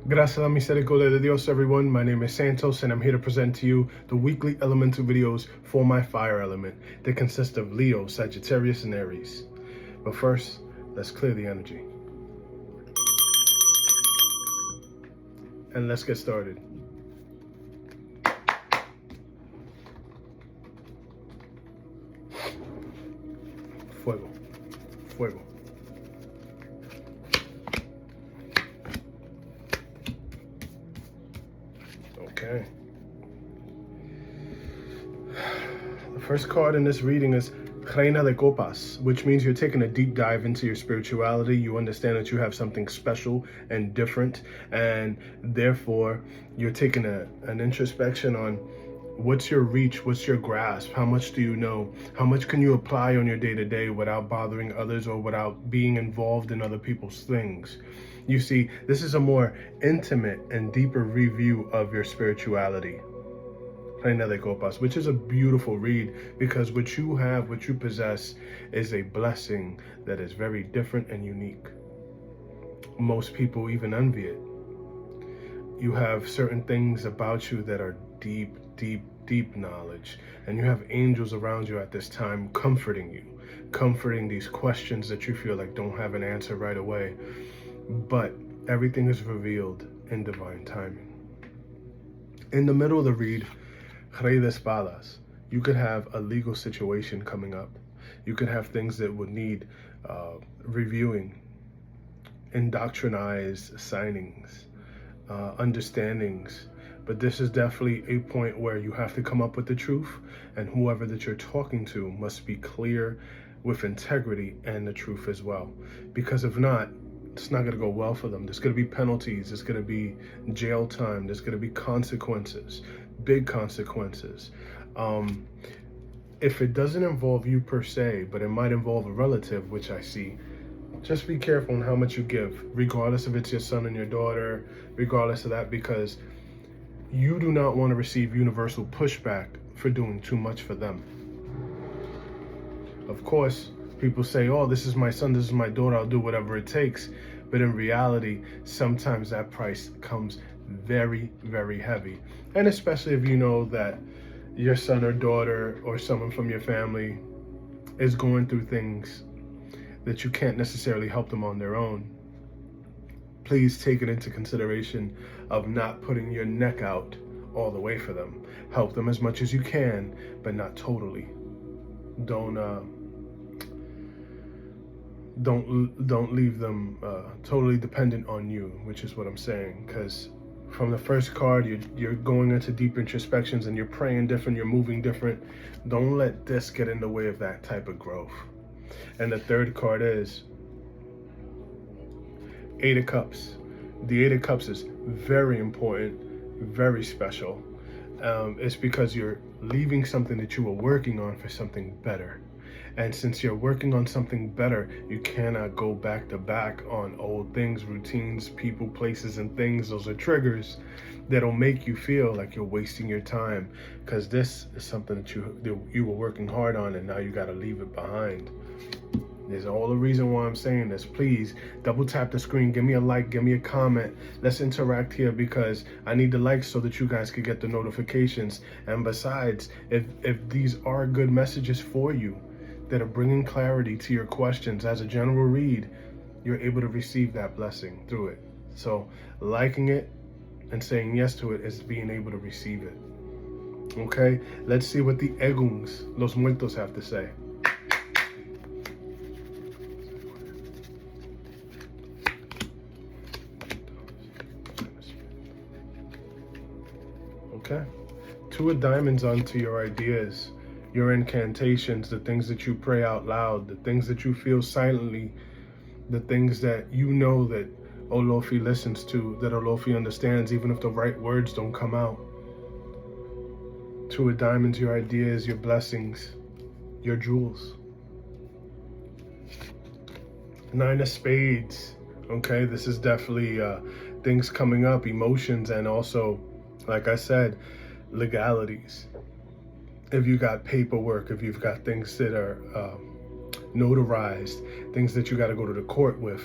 Gracias a la misericordia de Dios, everyone. My name is Santos, and I'm here to present to you the weekly elemental videos for my fire element that consist of Leo, Sagittarius, and Aries. But first, let's clear the energy. And let's get started. Fuego. Fuego. Okay. The first card in this reading is Reina de Copas, which means you're taking a deep dive into your spirituality. You understand that you have something special and different, and therefore you're taking an introspection on what's your reach, what's your grasp, how much do you know, how much can you apply on your day-to-day without bothering others or without being involved in other people's things. You see, this is a more intimate and deeper review of your spirituality. Reina de Copas, which is a beautiful read because what you have, what you possess, is a blessing that is very different and unique. Most people even envy it. You have certain things about you that are deep, deep, deep knowledge, and you have angels around you at this time comforting you, comforting these questions that you feel like don't have an answer right away. But everything is revealed in divine timing. In the middle of the read, Rey de Espadas, you could have a legal situation coming up. You could have things that would need reviewing, indoctrinized signings, understandings. But this is definitely a point where you have to come up with the truth, and whoever that you're talking to must be clear with integrity and the truth as well. Because if not, it's not going to go well for them. There's going to be penalties. There's going to be jail time. There's going to be consequences, big consequences. If it doesn't involve you per se, but it might involve a relative, which I see, just be careful on how much you give, regardless if it's your son and your daughter, regardless of that, because you do not want to receive universal pushback for doing too much for them. Of course, people say, oh, this is my son, this is my daughter, I'll do whatever it takes. But in reality, sometimes that price comes very, very heavy. And especially if you know that your son or daughter or someone from your family is going through things that you can't necessarily help them on their own. Please take it into consideration of not putting your neck out all the way for them. Help them as much as you can, but not totally. Don't leave them totally dependent on you, which is what I'm saying. Because from the first card, you're going into deep introspections and you're praying different, you're moving different. Don't let this get in the way of that type of growth. And the third card is Eight of Cups. The Eight of Cups is very important, very special. It's because you're leaving something that you were working on for something better. And since you're working on something better, you cannot go back to back on old things, routines, people, places, and things. Those are triggers that'll make you feel like you're wasting your time, because this is something that you were working hard on, and now you got to leave it behind. There's all the reason why I'm saying this. Please double tap the screen, give me a like, give me a comment. Let's interact here, because I need the likes so that you guys can get the notifications. And besides, if these are good messages for you that are bringing clarity to your questions as a general read, you're able to receive that blessing through it. So liking it and saying yes to it is being able to receive it. Okay, let's see what the Eguns, Los Muertos, have to say. Okay, Two of Diamonds onto your ideas, your incantations, the things that you pray out loud, the things that you feel silently, the things that you know that Olofi listens to, that Olofi understands, even if the right words don't come out. Two of Diamonds, your ideas, your blessings, your jewels. Nine of Spades. Okay, this is definitely things coming up, emotions, and also, like I said, legalities. If you got paperwork, if you've got things that are notarized, things that you got to go to the court with,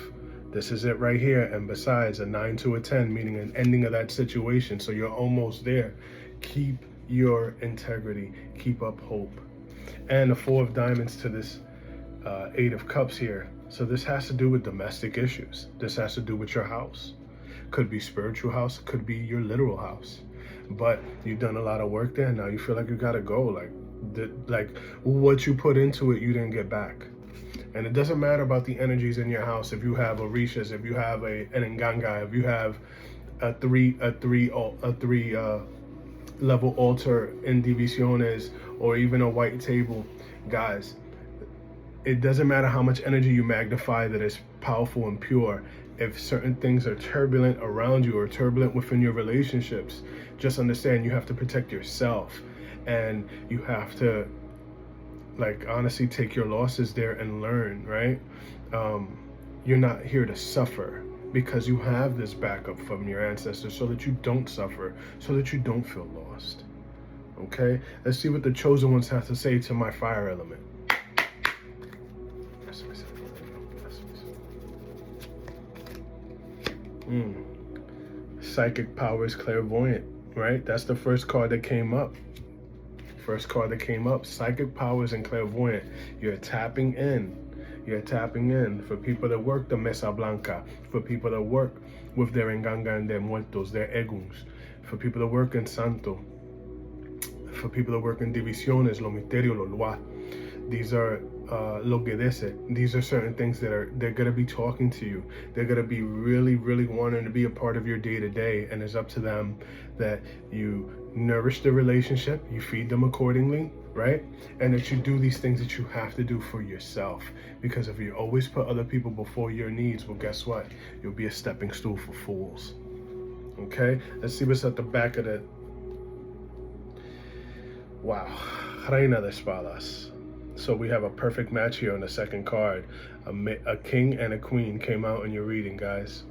This is it right here. And besides, a 9 to a 10, meaning an ending of that situation. So you're almost there. Keep your integrity. Keep up hope. And the 4 of diamonds to this 8 of cups here. So this has to do with domestic issues. This has to do with your house. Could be spiritual house, could be your literal house. But you've done a lot of work there. Now you feel like you gotta go. Like what you put into it, you didn't get back. And it doesn't matter about the energies in your house. If you have orishas, if you have an nganga, if you have a three level altar in divisiones, or even a white table, guys, it doesn't matter how much energy you magnify that is powerful and pure. If certain things are turbulent around you or turbulent within your relationships, just understand you have to protect yourself, and you have to, like, honestly take your losses there and learn, right? You're not here to suffer, because you have this backup from your ancestors so that you don't suffer, so that you don't feel lost. Okay, let's see what the chosen ones have to say to my fire element. Psychic powers, clairvoyant, right? That's the first card that came up. First card that came up, psychic powers and clairvoyant. You're tapping in. You're tapping in. For people that work the Mesa Blanca, for people that work with their Nganga and their Muertos, their Eguns, for people that work in Santo, for people that work in Divisiones, Lo Misterio, Lo Loi. These are lo que dice. These are certain things that they're gonna be talking to you. They're gonna be really, really wanting to be a part of your day-to-day, and it's up to them that you nourish the relationship, you feed them accordingly, right? And that you do these things that you have to do for yourself. Because if you always put other people before your needs, well, guess what? You'll be a stepping stool for fools. Okay, let's see what's at the back of the, wow, Reina de Espadas. So we have a perfect match here on the second card. A king and a queen came out in your reading, guys.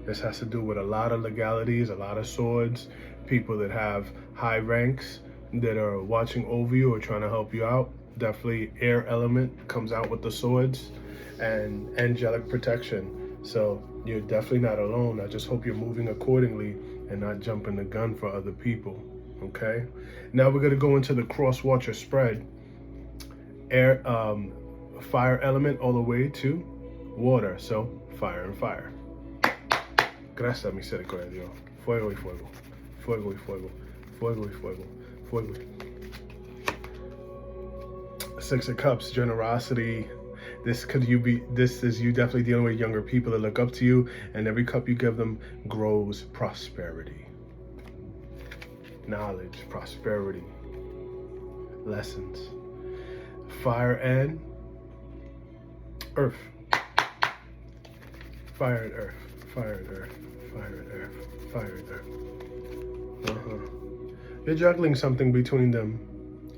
This has to do with a lot of legalities, a lot of swords, people that have high ranks that are watching over you or trying to help you out. Definitely air element comes out with the swords, and angelic protection. So you're definitely not alone. I just hope you're moving accordingly and not jumping the gun for other people, okay? Now we're gonna go into the cross watcher spread. Air, fire element all the way to water. So fire and fire. Gracias, misericordia. Fuego y fuego. Fuego y fuego. Fuego y fuego. Fuego. 6 of Cups, generosity. This is you definitely dealing with younger people that look up to you, and every cup you give them grows prosperity. Knowledge, prosperity, lessons. Fire and earth. Fire and earth. Fire and earth. Fire and earth. Fire and earth. You're juggling something between them.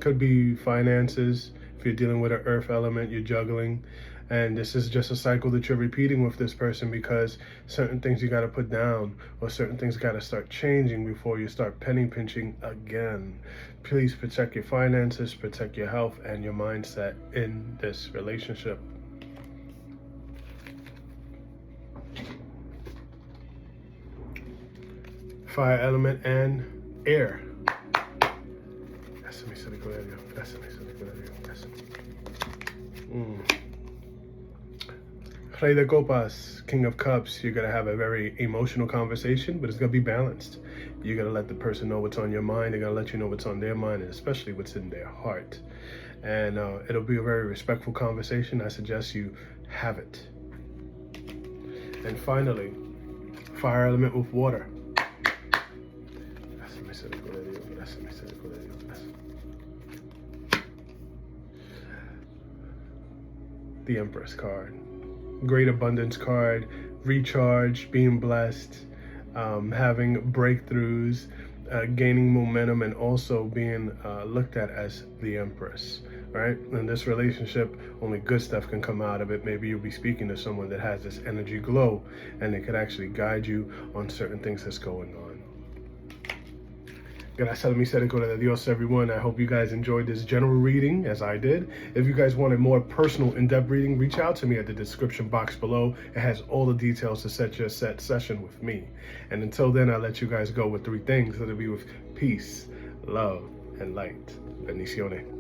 Could be finances. If you're dealing with an earth element, you're juggling. And this is just a cycle that you're repeating with this person, because certain things you got to put down, or certain things got to start changing before you start penny pinching again. Please protect your finances, protect your health and your mindset in this relationship. Fire element and air. Rey de Copas, King of Cups. You're gonna have a very emotional conversation, but it's gonna be balanced. You're gonna let the person know what's on your mind. They're gonna let you know what's on their mind, and especially what's in their heart. And it'll be a very respectful conversation. I suggest you have it. And finally, fire element with water. The Empress card. Great abundance card, recharge, being blessed, having breakthroughs, gaining momentum, and also being looked at as the Empress, right? In this relationship, only good stuff can come out of it. Maybe you'll be speaking to someone that has this energy glow, and they could actually guide you on certain things that's going on. Gracias a misericordia de Dios, everyone. I hope you guys enjoyed this general reading, as I did. If you guys want a more personal, in-depth reading, reach out to me at the description box below. It has all the details to set your set session with me. And until then, I'll let you guys go with 3 things. That'll be with peace, love, and light. Bendiciones.